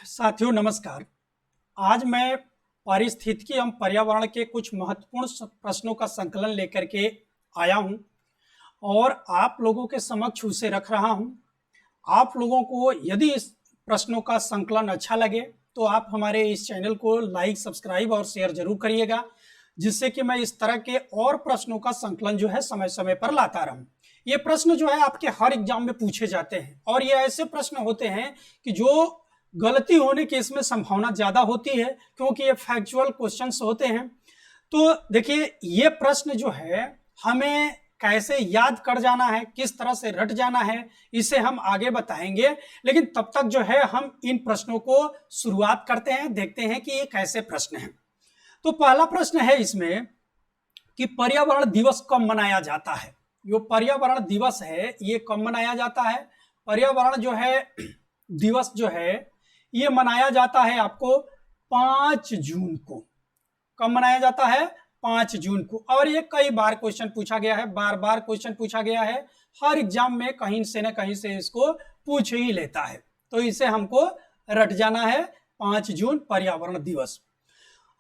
साथियों नमस्कार। आज मैं पारिस्थितिकी एवं पर्यावरण के कुछ महत्वपूर्ण प्रश्नों का संकलन लेकर के आया हूं और आप लोगों के समक्ष उसे रख रहा हूं। आप लोगों को यदि इस प्रश्नों का संकलन अच्छा लगे तो आप हमारे इस चैनल को लाइक, सब्सक्राइब और शेयर जरूर करिएगा, जिससे कि मैं इस तरह के और प्रश्नों का संकलन जो है समय समय पर लाता रहूं। ये प्रश्न जो है आपके हर एग्जाम में पूछे जाते हैं और ये ऐसे प्रश्न होते हैं कि जो गलती होने की इसमें संभावना ज्यादा होती है, क्योंकि ये फैक्चुअल क्वेश्चंस होते हैं। तो देखिए, ये प्रश्न जो है हमें कैसे याद कर जाना है, किस तरह से रट जाना है, इसे हम आगे बताएंगे। लेकिन तब तक जो है हम इन प्रश्नों को शुरुआत करते हैं, देखते हैं कि ये कैसे प्रश्न हैं। तो पहला प्रश्न है इसमें कि पर्यावरण दिवस कब मनाया जाता है। जो पर्यावरण दिवस है ये कब मनाया जाता है। पर्यावरण जो है दिवस जो है ये मनाया जाता है आपको 5 जून को। कब मनाया जाता है? 5 जून को। और ये कई बार क्वेश्चन पूछा गया है, बार बार क्वेश्चन पूछा गया है, हर एग्जाम में कहीं से न कहीं से इसको पूछ ही लेता है। तो इसे हमको रट जाना है, 5 जून पर्यावरण दिवस।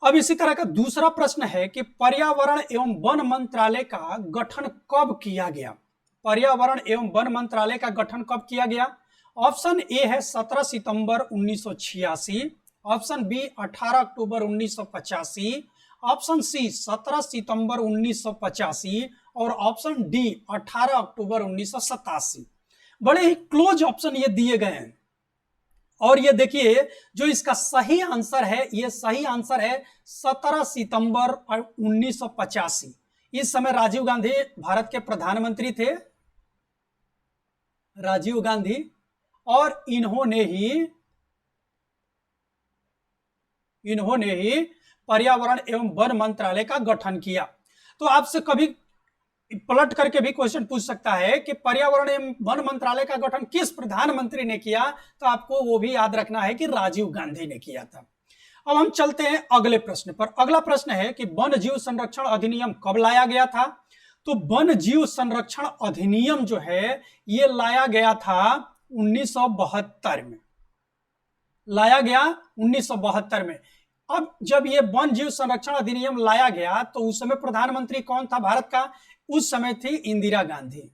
अब इसी तरह का दूसरा प्रश्न है कि पर्यावरण एवं वन मंत्रालय का गठन कब किया गया। पर्यावरण एवं वन मंत्रालय का गठन कब किया गया? ऑप्शन ए है 17 सितंबर 1986, ऑप्शन बी 18 अक्टूबर 1985, ऑप्शन सी 17 सितंबर 1985 और ऑप्शन डी 18 अक्टूबर 1987। बड़े ही क्लोज ऑप्शन ये दिए गए हैं। और ये देखिए, जो इसका सही आंसर है, ये सही आंसर है 17 सितंबर 1985। इस समय राजीव गांधी भारत के प्रधानमंत्री थे, राजीव गांधी, और इन्होंने ही पर्यावरण एवं वन मंत्रालय का गठन किया। तो आपसे कभी पलट करके भी क्वेश्चन पूछ सकता है कि पर्यावरण एवं वन मंत्रालय का गठन किस प्रधानमंत्री ने किया, तो आपको वो भी याद रखना है कि राजीव गांधी ने किया था। अब हम चलते हैं अगले प्रश्न पर। अगला प्रश्न है कि वन जीव संरक्षण अधिनियम कब लाया गया था। तो वन जीव संरक्षण अधिनियम जो है ये लाया गया था 1972 में, लाया गया 1972 में। अब जब ये वन जीव संरक्षण अधिनियम लाया गया तो उस समय प्रधानमंत्री कौन था भारत का? उस समय थी इंदिरा गांधी।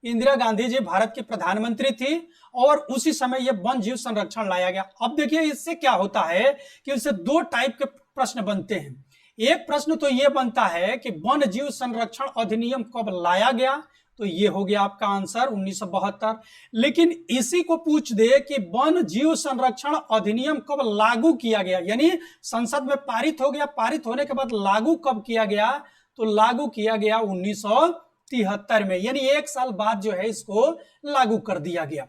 इंदिरा गांधी जी भारत की प्रधानमंत्री थी और उसी समय यह वन जीव संरक्षण लाया गया। अब देखिए, इससे क्या होता है कि इससे दो टाइप के प्रश्न बनते हैं। एक प्रश्न तो यह बनता है कि वन जीव संरक्षण अधिनियम कब लाया गया, तो ये हो गया आपका आंसर 1972। लेकिन इसी को पूछ दे कि वन जीव संरक्षण अधिनियम कब लागू किया गया, यानी संसद में पारित हो गया, पारित होने के बाद लागू कब किया गया, तो लागू किया गया 1973 में, यानी 1 साल बाद जो है इसको लागू कर दिया गया।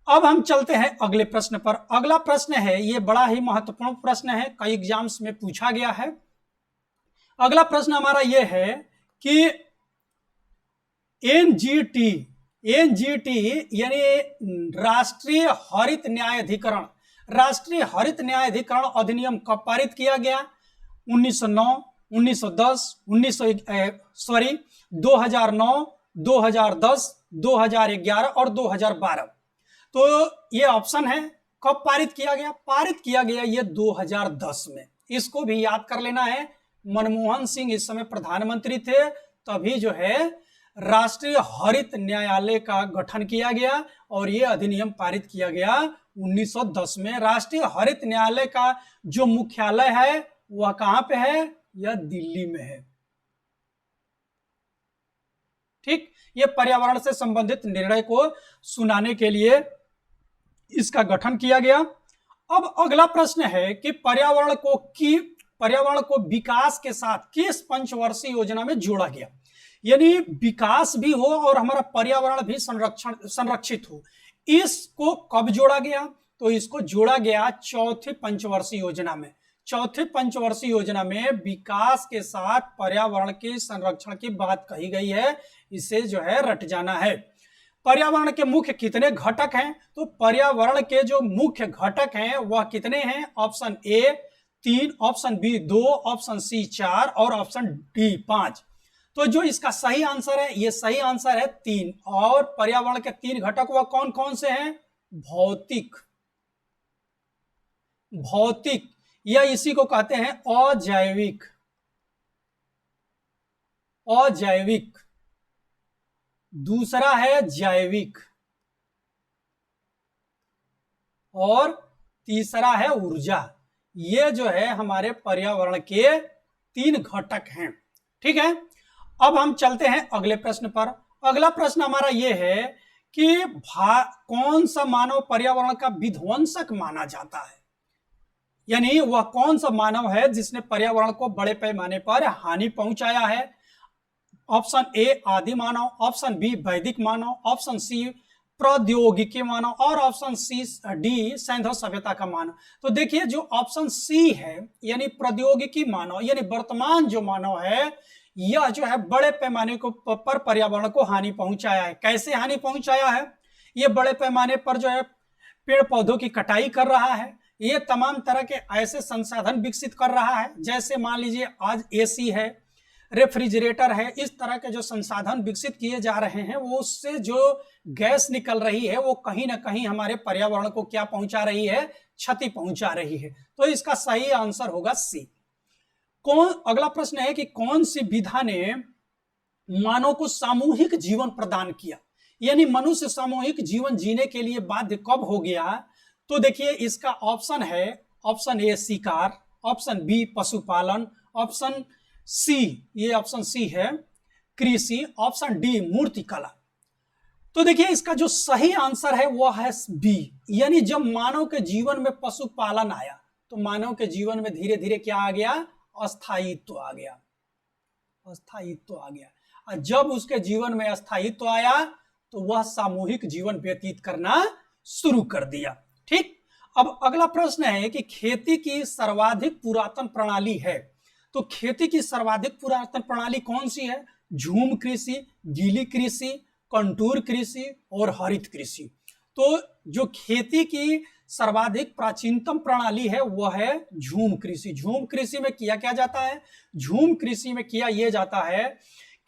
अब हम चलते हैं अगले प्रश्न पर। अगला प्रश्न है, ये बड़ा ही महत्वपूर्ण प्रश्न है, कई एग्जाम्स में पूछा गया है। अगला प्रश्न हमारा यह है कि एनजीटी यानी राष्ट्रीय हरित न्यायाधिकरण अधिनियम कब पारित किया गया? 1909, 1910, 2009, 2010, 2011 और 2012। तो ये ऑप्शन है कब पारित किया गया। पारित किया गया ये 2010 में। इसको भी याद कर लेना है। मनमोहन सिंह इस समय प्रधानमंत्री थे, तभी जो है राष्ट्रीय हरित न्यायालय का गठन किया गया और यह अधिनियम पारित किया गया 1910 में। राष्ट्रीय हरित न्यायालय का जो मुख्यालय है वह कहां पे है? यह दिल्ली में है। ठीक, यह पर्यावरण से संबंधित निर्णय को सुनाने के लिए इसका गठन किया गया। अब अगला प्रश्न है कि पर्यावरण को विकास के साथ किस पंचवर्षीय योजना में जोड़ा गया, यानी विकास भी हो और हमारा पर्यावरण भी संरक्षित हो। इसको कब जोड़ा गया? तो इसको जोड़ा गया चौथी पंचवर्षीय योजना में। चौथी पंचवर्षीय योजना में विकास के साथ पर्यावरण के संरक्षण की बात कही गई है। इसे जो है रट जाना है। पर्यावरण के मुख्य कितने घटक हैं? तो पर्यावरण के जो मुख्य घटक हैं वह कितने हैं? Option A 3, option B 2, option C 4 और ऑप्शन डी 5। तो जो इसका सही आंसर है, ये सही आंसर है 3। और पर्यावरण के 3 घटक वह कौन कौन से हैं? भौतिक, भौतिक या इसी को कहते हैं अजैविक, अजैविक। दूसरा है जैविक और तीसरा है ऊर्जा। ये जो है हमारे पर्यावरण के 3 घटक हैं। ठीक है, अब हम चलते हैं अगले प्रश्न पर। अगला प्रश्न हमारा ये है कि कौन सा मानव पर्यावरण का विध्वंसक माना जाता है, यानी वह कौन सा मानव है जिसने पर्यावरण को बड़े पैमाने पर हानि पहुंचाया है? ऑप्शन ए आदि मानव, ऑप्शन बी वैदिक मानव, ऑप्शन सी प्रौद्योगिकी मानव और ऑप्शन सी डी सैंधव सभ्यता का मानव। तो देखिए जो ऑप्शन सी है यानी प्रौद्योगिकी मानव, यानी वर्तमान जो मानव है, यह जो है बड़े पैमाने को पर पर्यावरण को हानि पहुंचाया है। कैसे हानि पहुंचाया है? ये बड़े पैमाने पर जो है पेड़ पौधों की कटाई कर रहा है, ये तमाम तरह के ऐसे संसाधन विकसित कर रहा है, जैसे मान लीजिए आज एसी है, रेफ्रिजरेटर है, इस तरह के जो संसाधन विकसित किए जा रहे हैं, वो उससे जो गैस निकल रही है वो कहीं ना कहीं हमारे पर्यावरण को क्या पहुंचा रही है? क्षति पहुंचा रही है। तो इसका सही आंसर होगा सी। अगला प्रश्न है कि कौन सी विधा ने मानव को सामूहिक जीवन प्रदान किया, यानी मनुष्य सामूहिक जीवन जीने के लिए बाध्य कब हो गया? तो देखिए इसका ऑप्शन है, ऑप्शन ए शिकार, ऑप्शन बी पशुपालन, ऑप्शन सी, ये ऑप्शन सी है कृषि, ऑप्शन डी मूर्तिकला। तो देखिए इसका जो सही आंसर है वह है बी, यानी जब मानव के जीवन में पशुपालन आया तो मानव के जीवन में धीरे धीरे क्या आ गया? अस्थायित्व आ गया, अस्थायित्व आ गया। और जब उसके जीवन में अस्थायित्व आया तो वह सामूहिक जीवन व्यतीत करना शुरू कर दिया। ठीक, अब अगला प्रश्न है कि खेती की सर्वाधिक पुरातन प्रणाली है, तो खेती की सर्वाधिक पुरातन प्रणाली कौन सी है? झूम कृषि, गीली कृषि, कंटूर कृषि और हरित कृषि। तो जो खेती की सर्वाधिक प्राचीनतम प्रणाली है वह है झूम कृषि। झूम कृषि में किया क्या जाता है? झूम कृषि में किया यह जाता है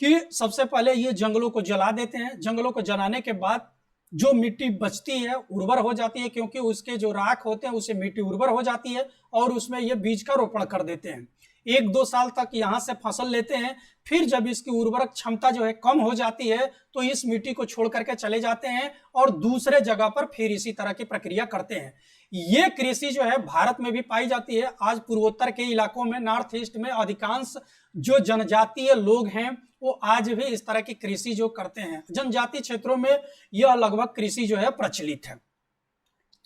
कि सबसे पहले ये जंगलों को जला देते हैं, जंगलों को जलाने के बाद जो मिट्टी बचती है उर्वर हो जाती है, क्योंकि उसके जो राख होते हैं उससे मिट्टी उर्वर हो जाती है, और उसमें ये बीज का रोपण कर देते हैं। 1-2 साल तक यहाँ से फसल लेते हैं, फिर जब इसकी उर्वरक क्षमता जो है कम हो जाती है तो इस मिट्टी को छोड़ करके चले जाते हैं और दूसरे जगह पर फिर इसी तरह की प्रक्रिया करते हैं। ये कृषि जो है भारत में भी पाई जाती है। आज पूर्वोत्तर के इलाकों में, नॉर्थ ईस्ट में अधिकांश जो जनजातीय लोग हैं वो आज भी इस तरह की कृषि जो करते हैं। जनजातीय क्षेत्रों में यह लगभग कृषि जो है प्रचलित है।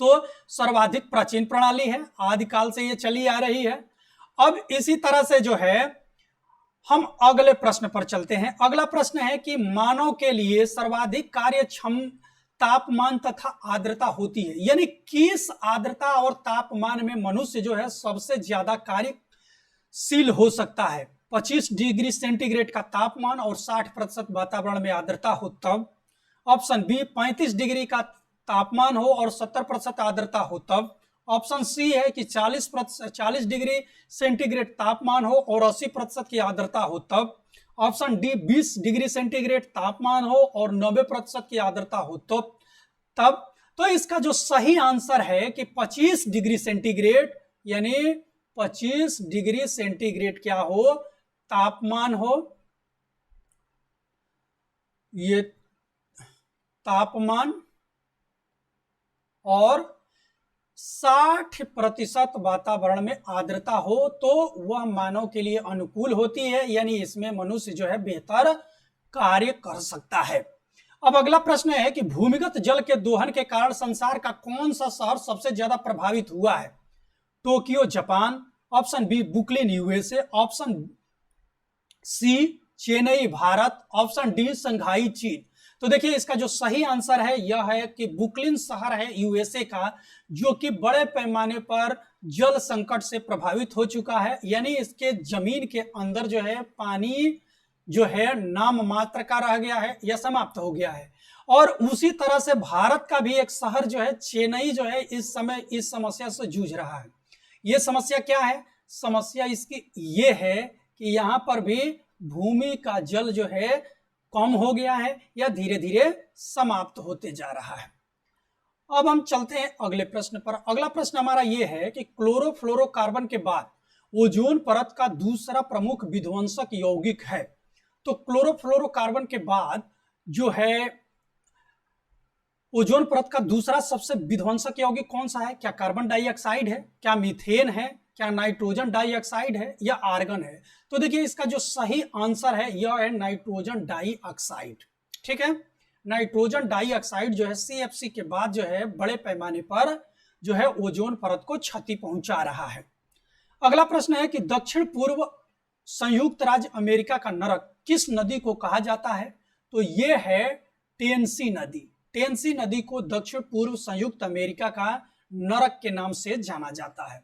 तो सर्वाधिक प्राचीन प्रणाली है, आदिकाल से ये चली आ रही है। अब इसी तरह से जो है हम अगले प्रश्न पर चलते हैं। अगला प्रश्न है कि मानव के लिए सर्वाधिक कार्यक्षम तापमान तथा आर्द्रता होती है, यानी किस आर्द्रता और तापमान में मनुष्य जो है सबसे ज्यादा कार्यशील हो सकता है? 25 डिग्री सेंटीग्रेड का तापमान और 60% वातावरण में आर्द्रता हो तब। ऑप्शन बी 35 डिग्री का तापमान हो और 70% आर्द्रता हो तब। ऑप्शन सी है कि 40 डिग्री सेंटीग्रेड तापमान हो और 80% की आर्द्रता हो तब। ऑप्शन डी 20 डिग्री सेंटीग्रेड तापमान हो और 90% की आर्द्रता हो तब। तो इसका जो सही आंसर है कि 25 डिग्री सेंटीग्रेड, यानी 25 डिग्री सेंटीग्रेड क्या हो? तापमान हो, ये तापमान, और 60% वातावरण में आर्द्रता हो तो वह मानव के लिए अनुकूल होती है, यानी इसमें मनुष्य जो है बेहतर कार्य कर सकता है। अब अगला प्रश्न है कि भूमिगत जल के दोहन के कारण संसार का कौन सा शहर सबसे ज्यादा प्रभावित हुआ है? Tokyo Japan, option B Brooklyn USA, option C Chennai Bharat, option D Shanghai चीन। तो देखिए इसका जो सही आंसर है यह है कि बुकलिन शहर है यूएसए का, जो कि बड़े पैमाने पर जल संकट से प्रभावित हो चुका है, यानी इसके जमीन के अंदर जो है पानी जो है नाम मात्र का रह गया है या समाप्त हो गया है। और उसी तरह से भारत का भी एक शहर जो है चेन्नई जो है इस समय इस समस्या से जूझ रहा है। ये समस्या क्या है? समस्या इसकी ये है कि यहाँ पर भी भूमि का जल जो है कम हो गया है या धीरे धीरे समाप्त होते जा रहा है। अब हम चलते हैं अगले प्रश्न पर। अगला प्रश्न हमारा यह है कि क्लोरोफ्लोरोकार्बन के बाद ओजोन परत का दूसरा प्रमुख विध्वंसक यौगिक है। तो क्लोरोफ्लोरोकार्बन के बाद जो है ओजोन परत का दूसरा सबसे विध्वंसक यौगिक कौन सा है? क्या कार्बन डाइऑक्साइड है, क्या मीथेन है, क्या नाइट्रोजन डाइऑक्साइड है या आर्गन है? तो देखिए इसका जो सही आंसर है यह है नाइट्रोजन डाइऑक्साइड। ठीक है, नाइट्रोजन डाइऑक्साइड जो है CFC के बाद जो है बड़े पैमाने पर जो है ओजोन परत को क्षति पहुंचा रहा है। अगला प्रश्न है कि दक्षिण पूर्व संयुक्त राज्य अमेरिका का नरक किस नदी को कहा जाता है? तो यह है टेनेसी नदी। टेनेसी नदी को दक्षिण पूर्व संयुक्त अमेरिका का नरक के नाम से जाना जाता है।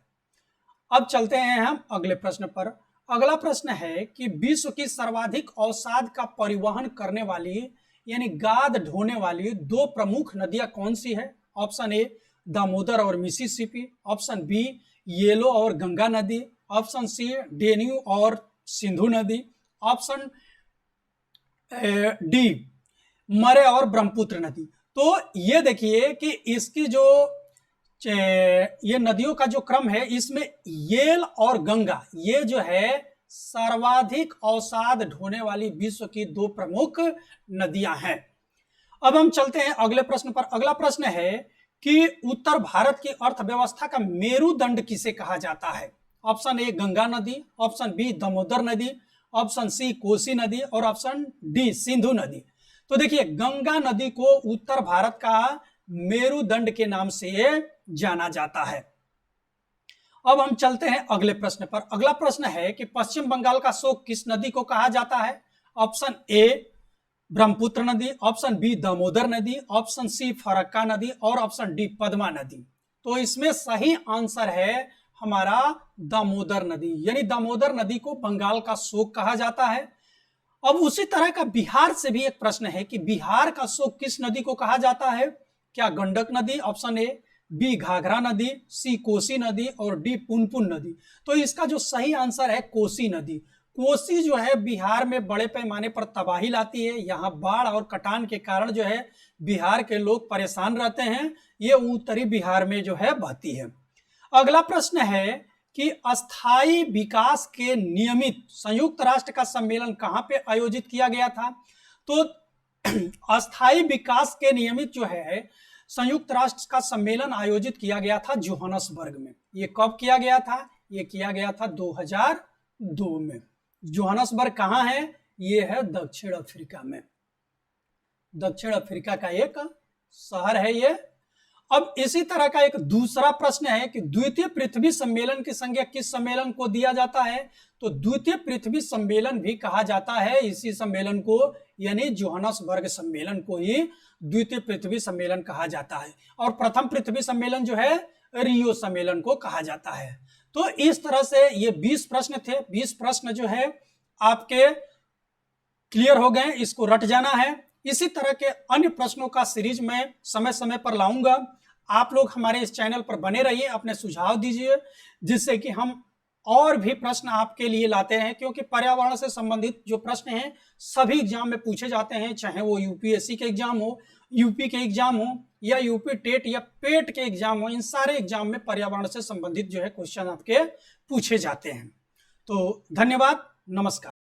अब चलते हैं हम अगले प्रश्न पर। अगला प्रश्न है कि विश्व की सर्वाधिक अवसाद का परिवहन करने वाली यानी गाद ढोने वाली दो प्रमुख नदियां कौन सी है? ऑप्शन ए दामोदर और मिसिसिपी, ऑप्शन बी येलो और गंगा नदी, ऑप्शन सी डेन्यू और सिंधु नदी, ऑप्शन डी मरे और ब्रह्मपुत्र नदी। तो ये देखिए कि इसकी जो ये नदियों का जो क्रम है इसमें येल और गंगा ये जो है सर्वाधिक अवसाद ढोने वाली विश्व की दो प्रमुख नदियां हैं। अब हम चलते हैं अगले प्रश्न पर। अगला प्रश्न है कि उत्तर भारत की अर्थव्यवस्था का मेरुदंड किसे कहा जाता है? ऑप्शन ए गंगा नदी, ऑप्शन बी दामोदर नदी, ऑप्शन सी कोसी नदी और ऑप्शन डी सिंधु नदी। तो देखिए गंगा नदी को उत्तर भारत का मेरुदंड के नाम से जाना जाता है। अब हम चलते हैं अगले प्रश्न पर। अगला प्रश्न है कि पश्चिम बंगाल का शोक किस नदी को कहा जाता है? ऑप्शन ए ब्रह्मपुत्र नदी, ऑप्शन बी दामोदर नदी, ऑप्शन सी फरक्का नदी और ऑप्शन डी पद्मा नदी। तो इसमें सही आंसर है हमारा दामोदर नदी, यानी दामोदर नदी को बंगाल का शोक कहा जाता है। अब उसी तरह का बिहार से भी एक प्रश्न है कि बिहार का शोक किस नदी को कहा जाता है? क्या गंडक नदी, ऑप्शन ए, बी घाघरा नदी, सी कोसी नदी और डी पुनपुन नदी। तो इसका जो सही आंसर है कोसी नदी। कोसी जो है बिहार में बड़े पैमाने पर तबाही लाती है। यहाँ बाढ़ और कटान के कारण जो है बिहार के लोग परेशान रहते हैं। ये उत्तरी बिहार में जो है बहती है। अगला प्रश्न है कि अस्थाई विकास के नियमित संयुक्त राष्ट्र का सम्मेलन कहाँ पे आयोजित किया गया था? तो अस्थाई विकास के नियमित जो है संयुक्त राष्ट्र का सम्मेलन आयोजित किया गया था जोहानसबर्ग में। ये कब किया गया था? ये किया गया था 2002 में। जोहानसबर्ग कहाँ है? ये है दक्षिण अफ्रीका में। दक्षिण अफ्रीका का एक शहर है ये। अब इसी तरह का एक दूसरा प्रश्न है कि द्वितीय पृथ्वी सम्मेलन की संज्ञा किस सम्मेलन को दिया जाता है? तो द्वितीय पृथ्वी सम्मेलन भी कहा जाता है इसी सम्मेलन को, यानी जोहानसबर्ग सम्मेलन को ही द्वितीय पृथ्वी सम्मेलन कहा जाता है। और प्रथम पृथ्वी सम्मेलन जो है रियो सम्मेलन को कहा जाता है। तो इस तरह से ये 20 प्रश्न थे। 20 प्रश्न जो है आपके क्लियर हो गए, इसको रट जाना है। इसी तरह के अन्य प्रश्नों का सीरीज मैं समय समय पर लाऊंगा। आप लोग हमारे इस चैनल पर बने रहिए, अपने सुझाव दीजिए जिससे कि हम और भी प्रश्न आपके लिए लाते हैं, क्योंकि पर्यावरण से संबंधित जो प्रश्न हैं सभी एग्जाम में पूछे जाते हैं, चाहे वो यूपीएससी के एग्जाम हो, यूपी के एग्जाम हो या यूपी टेट या पेट के एग्जाम हो। इन सारे एग्जाम में पर्यावरण से संबंधित जो है क्वेश्चन आपके पूछे जाते हैं। तो धन्यवाद, नमस्कार।